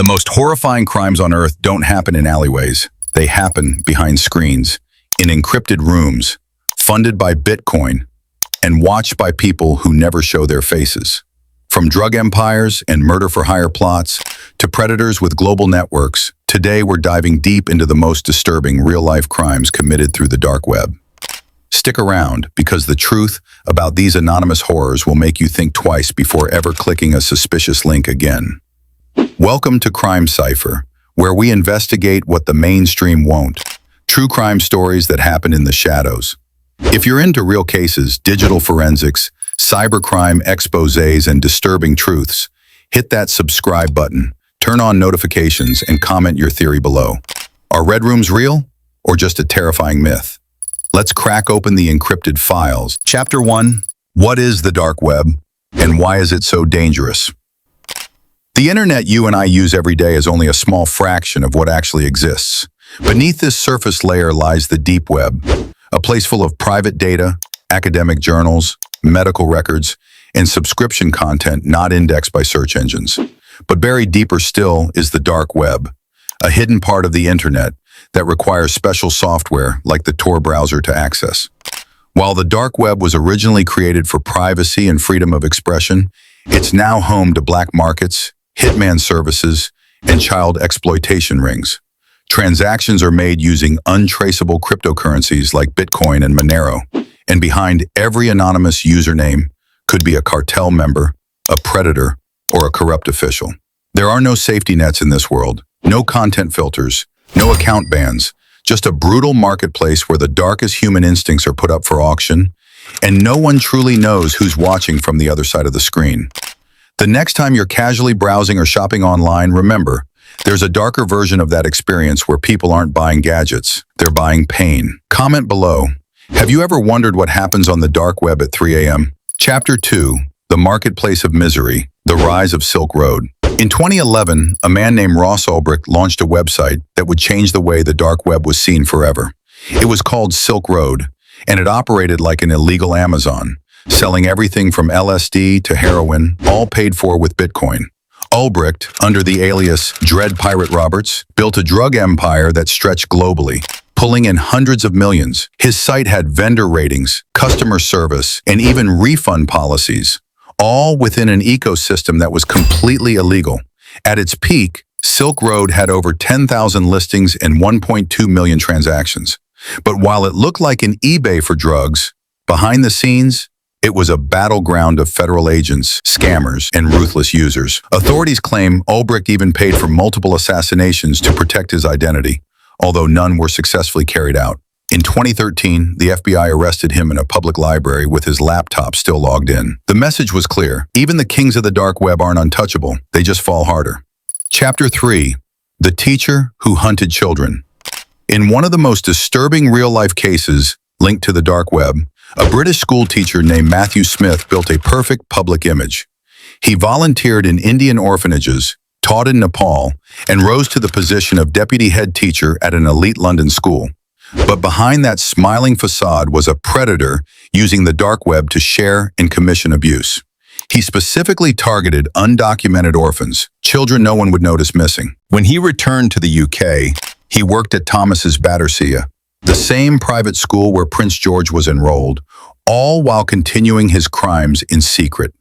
The most horrifying crimes on Earth don't happen in alleyways. They happen behind screens, in encrypted rooms, funded by Bitcoin, and watched by people who never show their faces. From drug empires and murder-for-hire plots to predators with global networks, today we're diving deep into the most disturbing real-life crimes committed through the dark web. Stick around, because the truth about these anonymous horrors will make you think twice before ever clicking a suspicious link again. Welcome to Crime Cipher, where we investigate what the mainstream won't. True crime stories that happen in the shadows. If you're into real cases, digital forensics, cybercrime exposés, and disturbing truths, hit that subscribe button, turn on notifications, and comment your theory below. Are red rooms real, or just a terrifying myth? Let's crack open the encrypted files. Chapter 1. What is the dark web, and why is it so dangerous? The internet you and I use every day is only a small fraction of what actually exists. Beneath this surface layer lies the deep web, a place full of private data, academic journals, medical records, and subscription content not indexed by search engines. But buried deeper still is the dark web, a hidden part of the internet that requires special software like the Tor browser to access. While the dark web was originally created for privacy and freedom of expression, it's now home to black markets, hitman services, and child exploitation rings. Transactions are made using untraceable cryptocurrencies like Bitcoin and Monero, and behind every anonymous username could be a cartel member, a predator, or a corrupt official. There are no safety nets in this world, no content filters, no account bans, just a brutal marketplace where the darkest human instincts are put up for auction, and no one truly knows who's watching from the other side of the screen. The next time you're casually browsing or shopping online, remember, there's a darker version of that experience where people aren't buying gadgets, they're buying pain. Comment below. Have you ever wondered what happens on the dark web at 3 a.m.? Chapter 2. The Marketplace of Misery, the Rise of Silk Road. In 2011, a man named Ross Ulbricht launched a website that would change the way the dark web was seen forever. It was called Silk Road, and it operated like an illegal Amazon, selling everything from LSD to heroin, all paid for with Bitcoin. Ulbricht, under the alias Dread Pirate Roberts, built a drug empire that stretched globally, pulling in hundreds of millions. His site had vendor ratings, customer service, and even refund policies, all within an ecosystem that was completely illegal. At its peak, Silk Road had over 10,000 listings and 1.2 million transactions. But while it looked like an eBay for drugs, behind the scenes, it was a battleground of federal agents, scammers, and ruthless users. Authorities claim Ulbricht even paid for multiple assassinations to protect his identity, although none were successfully carried out. In 2013, the FBI arrested him in a public library with his laptop still logged in. The message was clear. Even the kings of the dark web aren't untouchable. They just fall harder. Chapter 3. The Teacher Who Hunted Children. In one of the most disturbing real-life cases linked to the dark web, a British school teacher named Matthew Smith built a perfect public image. He volunteered in Indian orphanages, taught in Nepal, and rose to the position of deputy head teacher at an elite London school. But behind that smiling facade was a predator using the dark web to share and commission abuse. He specifically targeted undocumented orphans, children no one would notice missing. When he returned to the UK, he worked at Thomas's Battersea, the same private school where Prince George was enrolled, all while continuing his crimes in secret.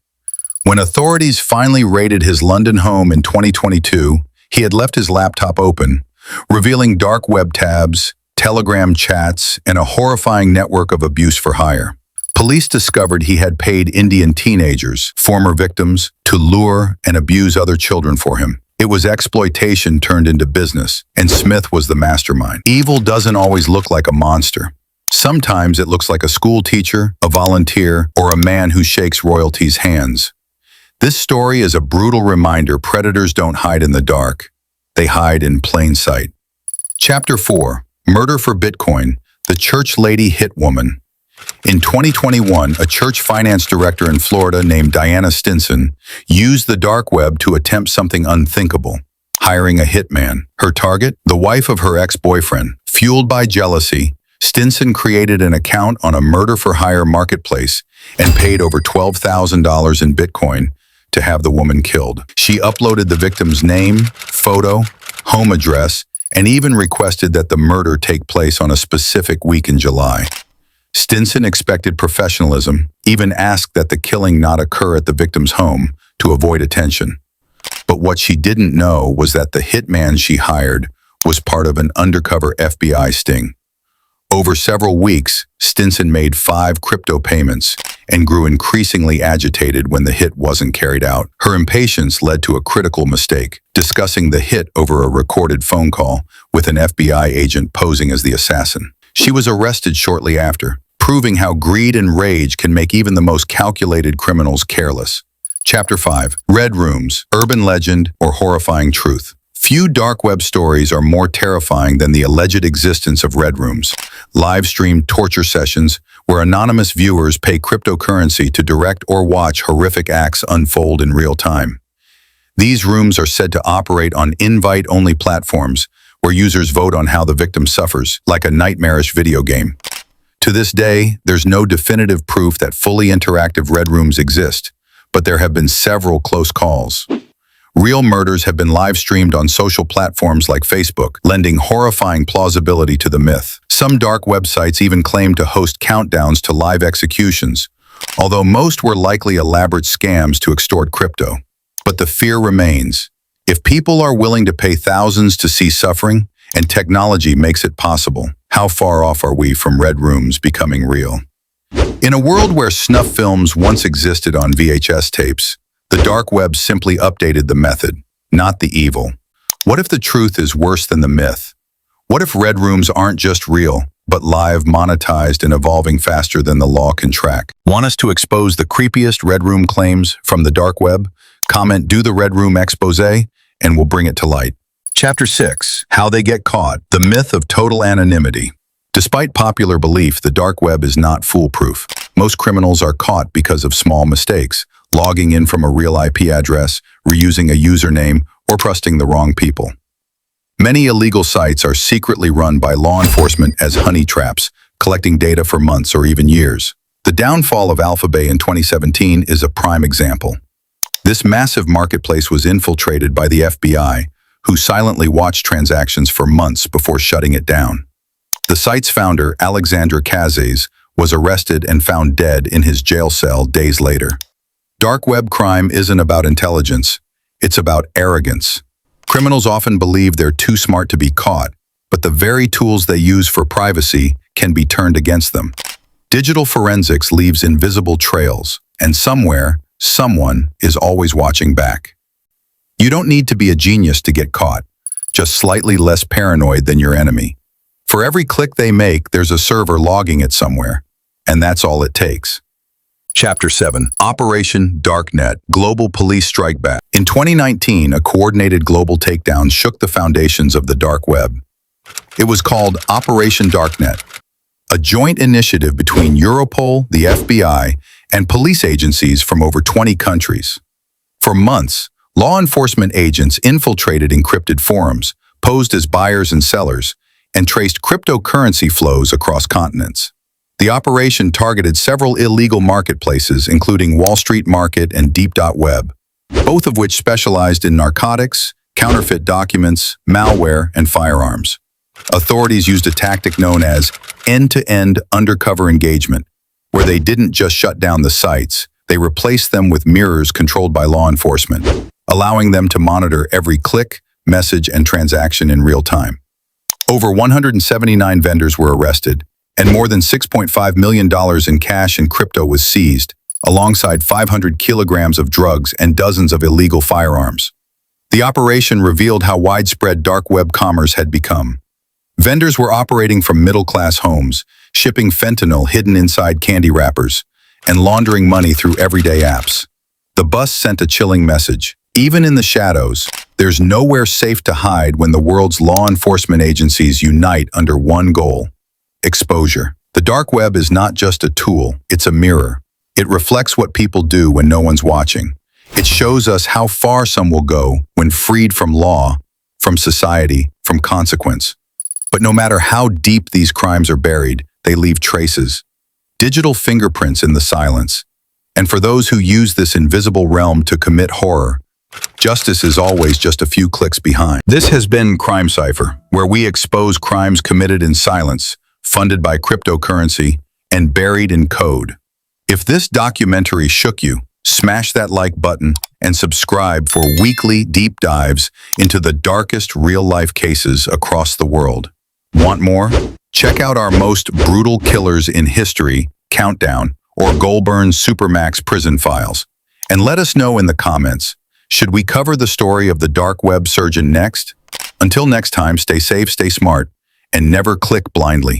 When authorities finally raided his London home in 2022, he had left his laptop open, revealing dark web tabs, Telegram chats, and a horrifying network of abuse for hire. Police discovered he had paid Indian teenagers, former victims, to lure and abuse other children for him. It was exploitation turned into business, and Smith was the mastermind. Evil doesn't always look like a monster. Sometimes it looks like a school teacher, a volunteer, or a man who shakes royalty's hands. This story is a brutal reminder predators don't hide in the dark. They hide in plain sight. Chapter 4. Murder for Bitcoin, the church lady hit woman. In 2021, a church finance director in Florida named Diana Stinson used the dark web to attempt something unthinkable, hiring a hitman. Her target? The wife of her ex-boyfriend. Fueled by jealousy, Stinson created an account on a murder-for-hire marketplace and paid over $12,000 in Bitcoin to have the woman killed. She uploaded the victim's name, photo, home address, and even requested that the murder take place on a specific week in July. Stinson expected professionalism, even asked that the killing not occur at the victim's home to avoid attention. But what she didn't know was that the hitman she hired was part of an undercover FBI sting. Over several weeks, Stinson made 5 crypto payments and grew increasingly agitated when the hit wasn't carried out. Her impatience led to a critical mistake, discussing the hit over a recorded phone call with an FBI agent posing as the assassin. She was arrested shortly after, proving how greed and rage can make even the most calculated criminals careless. Chapter 5. Red Rooms, Urban Legend or Horrifying Truth. Few dark web stories are more terrifying than the alleged existence of red rooms, live-streamed torture sessions where anonymous viewers pay cryptocurrency to direct or watch horrific acts unfold in real time. These rooms are said to operate on invite-only platforms where users vote on how the victim suffers, like a nightmarish video game. To this day, there's no definitive proof that fully interactive red rooms exist, but there have been several close calls. Real murders have been live-streamed on social platforms like Facebook, lending horrifying plausibility to the myth. Some dark websites even claim to host countdowns to live executions, although most were likely elaborate scams to extort crypto. But the fear remains. If people are willing to pay thousands to see suffering, and technology makes it possible, how far off are we from red rooms becoming real? In a world where snuff films once existed on VHS tapes, the dark web simply updated the method, not the evil. What if the truth is worse than the myth? What if red rooms aren't just real, but live, monetized, and evolving faster than the law can track? Want us to expose the creepiest red room claims from the dark web? Comment "Do the Red Room Expose" and we'll bring it to light. Chapter 6. How They Get Caught. The Myth of Total Anonymity. Despite popular belief, the dark web is not foolproof. Most criminals are caught because of small mistakes, logging in from a real IP address, reusing a username, or trusting the wrong people. Many illegal sites are secretly run by law enforcement as honey traps, collecting data for months or even years. The downfall of Alphabet in 2017 is a prime example. This massive marketplace was infiltrated by the FBI, who silently watched transactions for months before shutting it down. The site's founder, Alexandre Cazes, was arrested and found dead in his jail cell days later. Dark web crime isn't about intelligence, it's about arrogance. Criminals often believe they're too smart to be caught, but the very tools they use for privacy can be turned against them. Digital forensics leaves invisible trails, and somewhere, someone is always watching back. You don't need to be a genius to get caught, just slightly less paranoid than your enemy. For every click they make, there's a server logging it somewhere, and that's all it takes. Chapter 7. Operation Darknet, Global Police Strike Back. In 2019, a coordinated global takedown shook the foundations of the dark web. It was called Operation Darknet, a joint initiative between Europol, the FBI, and police agencies from over 20 countries. For months, law enforcement agents infiltrated encrypted forums, posed as buyers and sellers, and traced cryptocurrency flows across continents. The operation targeted several illegal marketplaces, including Wall Street Market and Deep.Web, both of which specialized in narcotics, counterfeit documents, malware, and firearms. Authorities used a tactic known as end-to-end undercover engagement, where they didn't just shut down the sites, they replaced them with mirrors controlled by law enforcement, allowing them to monitor every click, message, and transaction in real time. Over 179 vendors were arrested, and more than $6.5 million in cash and crypto was seized, alongside 500 kilograms of drugs and dozens of illegal firearms. The operation revealed how widespread dark web commerce had become. Vendors were operating from middle-class homes, shipping fentanyl hidden inside candy wrappers, and laundering money through everyday apps. The bust sent a chilling message. Even in the shadows, there's nowhere safe to hide when the world's law enforcement agencies unite under one goal: exposure. The dark web is not just a tool, it's a mirror. It reflects what people do when no one's watching. It shows us how far some will go when freed from law, from society, from consequence. But no matter how deep these crimes are buried, they leave traces. Digital fingerprints in the silence. And for those who use this invisible realm to commit horror, justice is always just a few clicks behind. This has been Crime Cipher, where we expose crimes committed in silence, funded by cryptocurrency, and buried in code. If this documentary shook you, smash that like button and subscribe for weekly deep dives into the darkest real-life cases across the world. Want more? Check out our most brutal killers in history countdown or Goulburn's Supermax prison files. And let us know in the comments, should we cover the story of the dark web surgeon next? Until next time, stay safe, stay smart, and never click blindly.